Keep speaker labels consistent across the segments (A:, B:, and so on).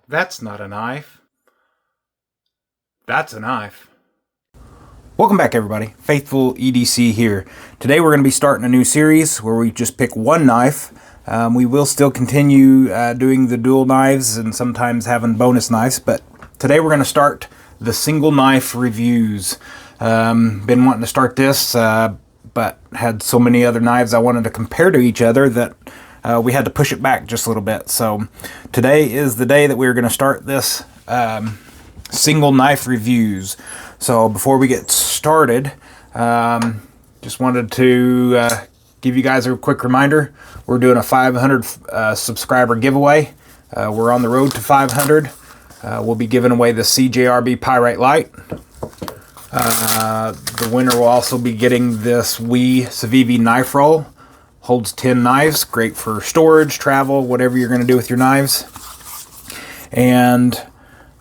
A: That's not a knife. That's a knife. Welcome back, everybody. Faithful EDC here. Today we're going to be starting a new series where we just pick one knife. We will still continue doing the dual knives and sometimes having bonus knives, but today we're going to start the single knife reviews. Been wanting to start this, but had so many other knives I wanted to compare to each other that we had to push it back just a little bit. So today is the day that we're going to start this single knife reviews. So before we get started, just wanted to give you guys a quick reminder. We're doing a 500 subscriber giveaway. We're on the road to 500. We'll be giving away the CJRB Pyrite Light. The winner will also be getting this Civivi knife roll. Holds 10 knives, great for storage, travel, whatever you're going to do with your knives. And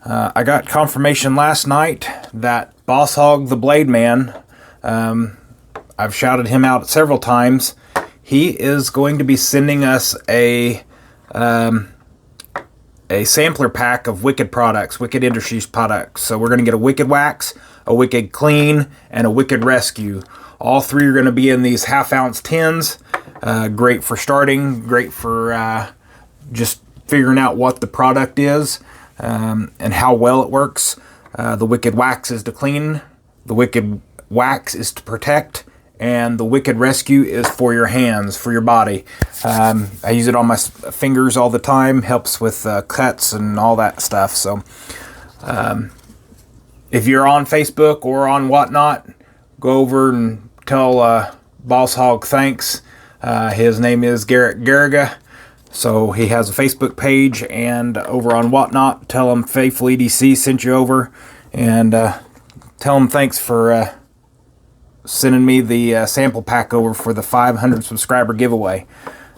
A: I got confirmation last night that Boss Hog the Blade Man, I've shouted him out several times. He is going to be sending us a sampler pack of Wicked products, Wicked Industries products. So we're going to get a Wicked Wax, a Wicked Clean, and a Wicked Rescue. All three are going to be in these half-ounce tins. Great for starting, great for just figuring out what the product is and how well it works. The Wicked Wax is to clean, the Wicked Wax is to protect, and the Wicked Rescue is for your hands, for your body. I use it on my fingers all the time, helps with cuts and all that stuff. So if you're on Facebook or on whatnot, go over and tell Boss Hog thanks. His name is Garrett Garriga, so he has a Facebook page, and over on Whatnot, tell him Faithful EDC sent you over, and tell him thanks for sending me the sample pack over for the 500 subscriber giveaway.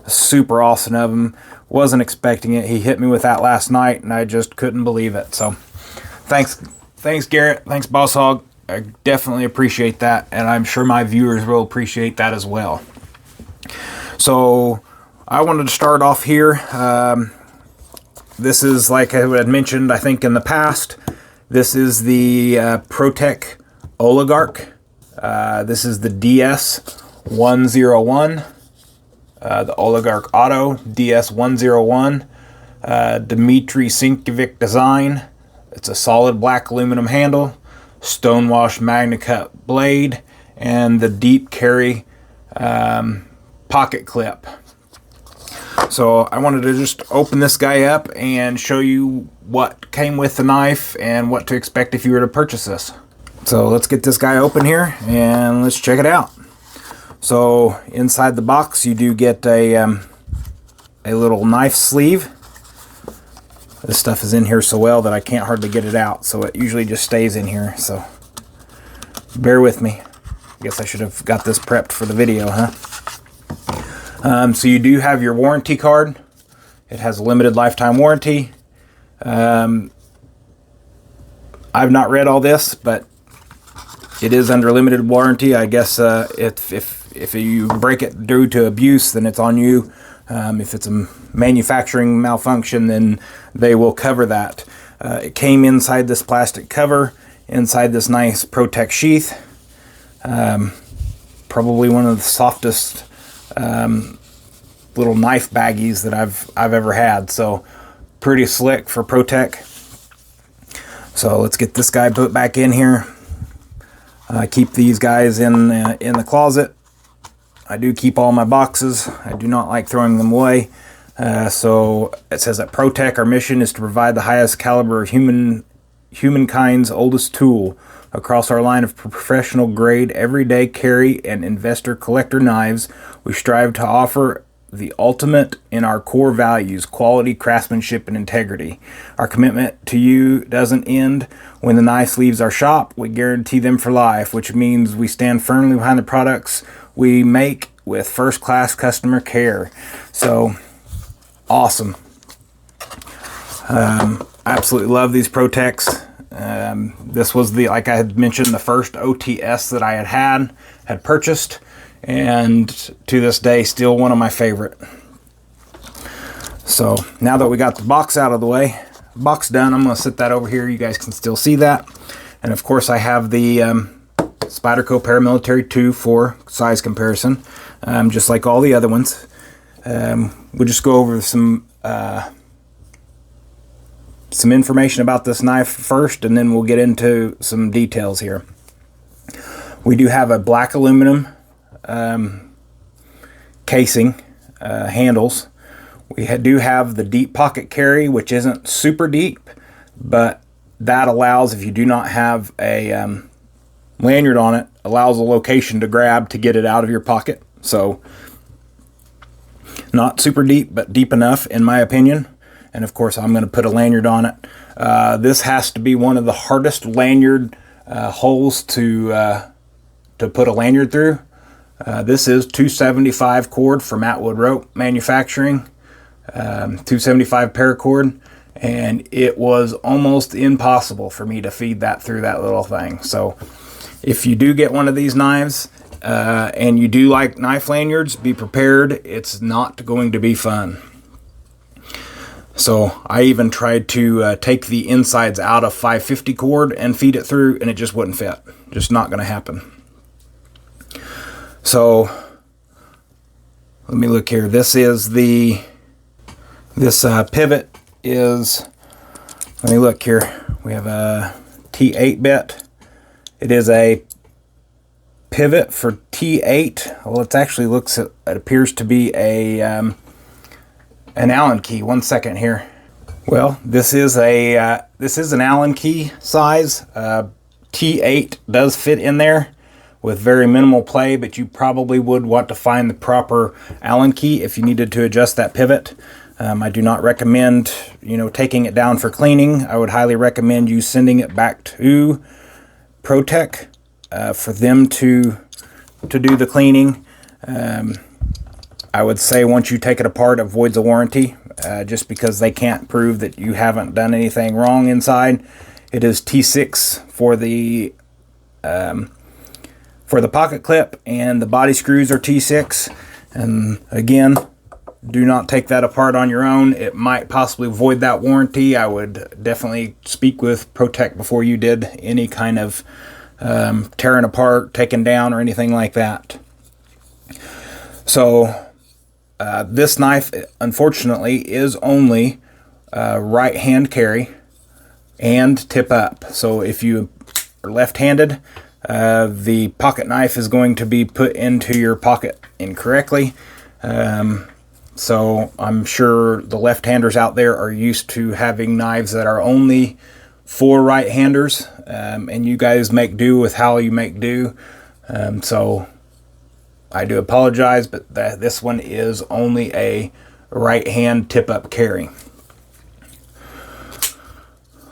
A: Super awesome of him. Wasn't expecting it. He hit me with that last night, and I just couldn't believe it. So thanks Garrett. Thanks Boss Hog. I definitely appreciate that, and I'm sure my viewers will appreciate that as well. So I wanted to start off here. This is, like I had mentioned, I think in the past, this is the PROTECH Oligarch. This is the DS101, the Oligarch Auto DS101, Dmitry Sienkiewicz design. It's a solid black aluminum handle, stonewash magna cut blade, and the deep carry pocket clip. So I wanted to just open this guy up and show you what came with the knife and what to expect if you were to purchase this. So let's get this guy open here and let's check it out. So inside the box you do get a little knife sleeve. This stuff is in here so well that I can't hardly get it out, so it usually just stays in here, so bear with me. I guess I should have got this prepped for the video, huh? So you do have your warranty card. It has a limited lifetime warranty. I've not read all this, but it is under limited warranty. I guess if you break it due to abuse, then it's on you. If it's a manufacturing malfunction, then they will cover that. It came inside this plastic cover, inside this nice PROTECH sheath. Probably one of the softest little knife baggies that I've ever had. So pretty slick for PROTECH. So let's get this guy put back in here. I keep these guys in the closet. I do keep all my boxes. I do not like throwing them away. So it says that PROTECH, our mission is to provide the highest caliber of humankind's oldest tool. Across our line of professional grade, everyday carry, and investor collector knives, we strive to offer the ultimate in our core values: quality, craftsmanship, and integrity. Our commitment to you doesn't end when the knife leaves our shop. We guarantee them for life, which means we stand firmly behind the products we make with first-class customer care. So, awesome. Absolutely love these PROTECHs. This was like I had mentioned, the first OTS that I had purchased, and to this day still one of my favorite. So now that we got the box out of the way, box done. I'm going to set that over here. You guys can still see that. And of course I have the Spyderco Paramilitary 2 for size comparison, just like all the other ones. We'll just go over some information about this knife first, and then we'll get into some details here. We do have a black aluminum casing, handles. We do have the deep pocket carry, which isn't super deep, but that allows, if you do not have a lanyard on it, allows a location to grab to get it out of your pocket. So not super deep, but deep enough in my opinion. And of course I'm going to put a lanyard on it. This has to be one of the hardest lanyard holes to put a lanyard through. This is 275 cord from Atwood Rope Manufacturing, 275 paracord, and it was almost impossible for me to feed that through that little thing. So if you do get one of these knives and you do like knife lanyards, be prepared. It's not going to be fun. So I even tried to take the insides out of 550 cord and feed it through, and it just wouldn't fit. Just not going to happen. So let me look here. This pivot is, let me look here. We have a T8 bit. It is a pivot for T8. Well, it actually it appears to be an Allen key. One second here. Well, this is an Allen key size. T8 does fit in there with very minimal play, but you probably would want to find the proper Allen key if you needed to adjust that pivot. I do not recommend, taking it down for cleaning. I would highly recommend you sending it back to PROTECH for them to do the cleaning. I would say once you take it apart, it voids a warranty, just because they can't prove that you haven't done anything wrong inside. It is T6 for the pocket clip, and the body screws are T6. And again, do not take that apart on your own. It might possibly void that warranty. I would definitely speak with PROTECH before you did any kind of tearing apart, taking down, or anything like that. So this knife, unfortunately, is only right hand carry and tip up. So if you are left-handed, the pocket knife is going to be put into your pocket incorrectly. So I'm sure the left-handers out there are used to having knives that are only for right-handers, and you guys make do with how you make do. So I do apologize, but this one is only a right-hand tip-up carry.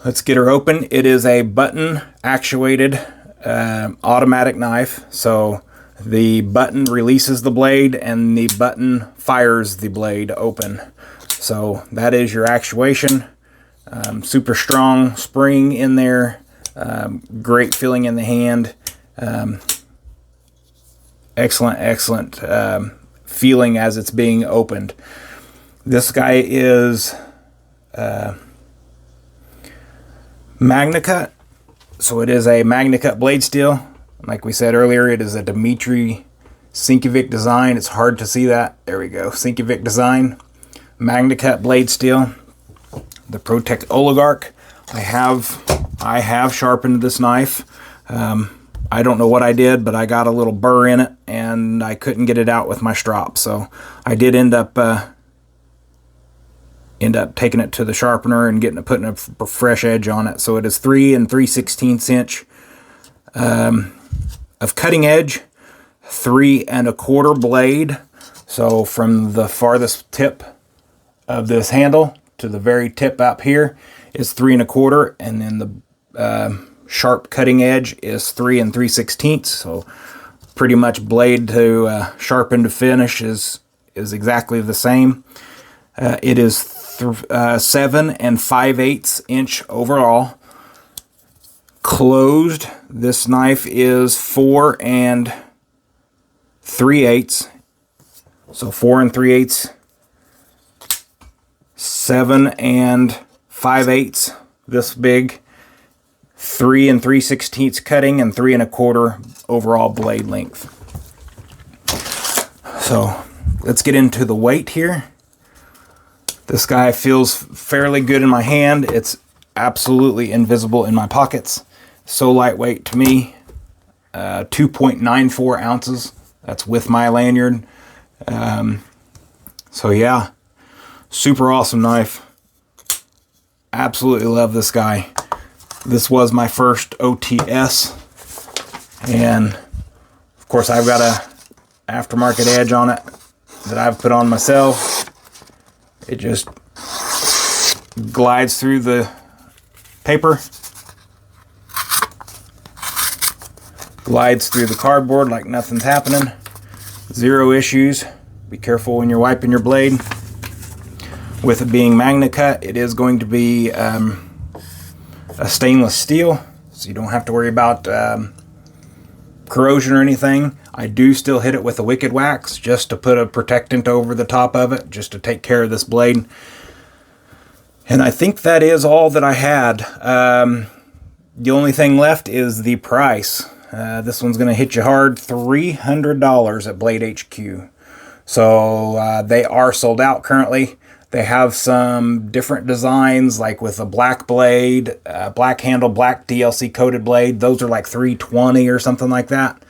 A: Let's get her open. It is a button-actuated automatic knife. So the button releases the blade and the button fires the blade open. So that is your actuation. Super strong spring in there. Great feeling in the hand. Excellent feeling as it's being opened. This guy is MagnaCut. So it is a MagnaCut blade steel. Like we said earlier, it is a Dimitri Sinkovic design. It's hard to see that. There we go. Sinkovic design. MagnaCut blade steel. The PROTECH Oligarch. I have sharpened this knife. I don't know what I did, but I got a little burr in it, and I couldn't get it out with my strop. So I did end up taking it to the sharpener and putting a fresh edge on it. So it is 3 3/16 inch of cutting edge, 3 1/4 blade. So from the farthest tip of this handle to the very tip up here is 3 1/4, and then the sharp cutting edge is 3 3/16. So pretty much blade to sharpen to finish is exactly the same. It is 7 5/8 inch overall. Closed, this knife is 4 3/8. So 4 3/8, 7 5/8 this big, 3 3/16 cutting, and 3 1/4 overall blade length. So let's get into the weight here. This guy feels fairly good in my hand. It's absolutely invisible in my pockets. So lightweight to me. 2.94 ounces. That's with my lanyard. So yeah, super awesome knife. Absolutely love this guy. This was my first OTS, and of course I've got a aftermarket edge on it that I've put on myself. It just glides through the paper, glides through the cardboard like nothing's happening. Zero issues. Be careful when you're wiping your blade. With it being magna cut, it is going to be a stainless steel, so you don't have to worry about corrosion or anything. I do still hit it with a wicked wax just to put a protectant over the top of it, just to take care of this blade. And I think that is all that I had. The only thing left is the price. This one's going to hit you hard, $300 at Blade HQ. So they are sold out currently. They have some different designs, like with a black blade, black handle, black DLC coated blade. Those are like $320 or something like that.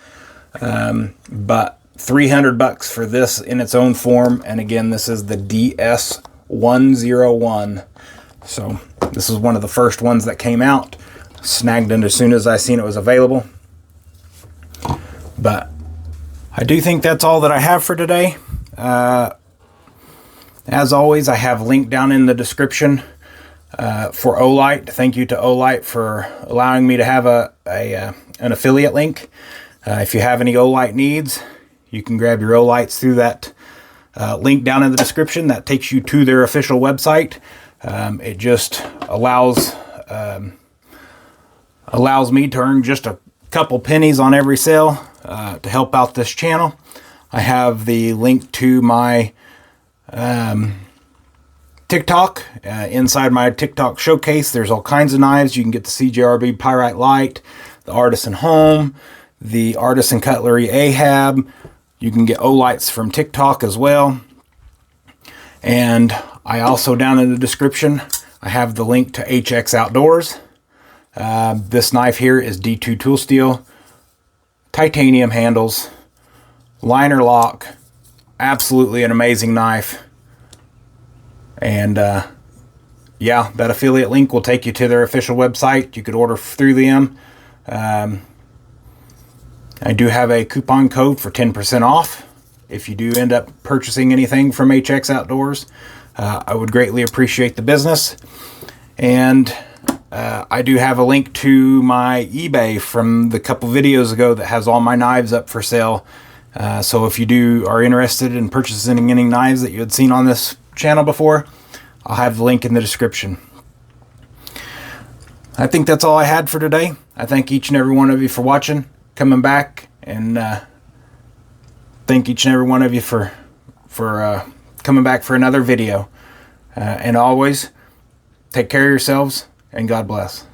A: But $300 for this in its own form. And again, this is the DS101. So this is one of the first ones that came out. Snagged it as soon as I seen it was available. But I do think that's all that I have for today. As always, I have linked down in the description for Olight. Thank you to Olight for allowing me to have an affiliate link. If you have any Olight needs, you can grab your Olights through that link down in the description. That takes you to their official website. It just allows me to earn just a couple pennies on every sale to help out this channel. I have the link to my TikTok. Inside my TikTok showcase, there's all kinds of knives. You can get the CJRB Pyrite Light, the Artisan Home, the Artisan Cutlery Ahab. You can get Olights from TikTok as well. And I also, down in the description, I have the link to HX Outdoors. This knife here is D2 tool steel, titanium handles, liner lock. Absolutely an amazing knife. And yeah, that affiliate link will take you to their official website. You could order through them. I do have a coupon code for 10% off if you do end up purchasing anything from HX Outdoors. I would greatly appreciate the business. And I do have a link to my eBay from the couple videos ago that has all my knives up for sale. So if you are interested in purchasing any knives that you had seen on this channel before, I'll have the link in the description. I think that's all I had for today. I thank each and every one of you for watching, coming back, and thank each and every one of you for coming back for another video. And always, take care of yourselves, and God bless.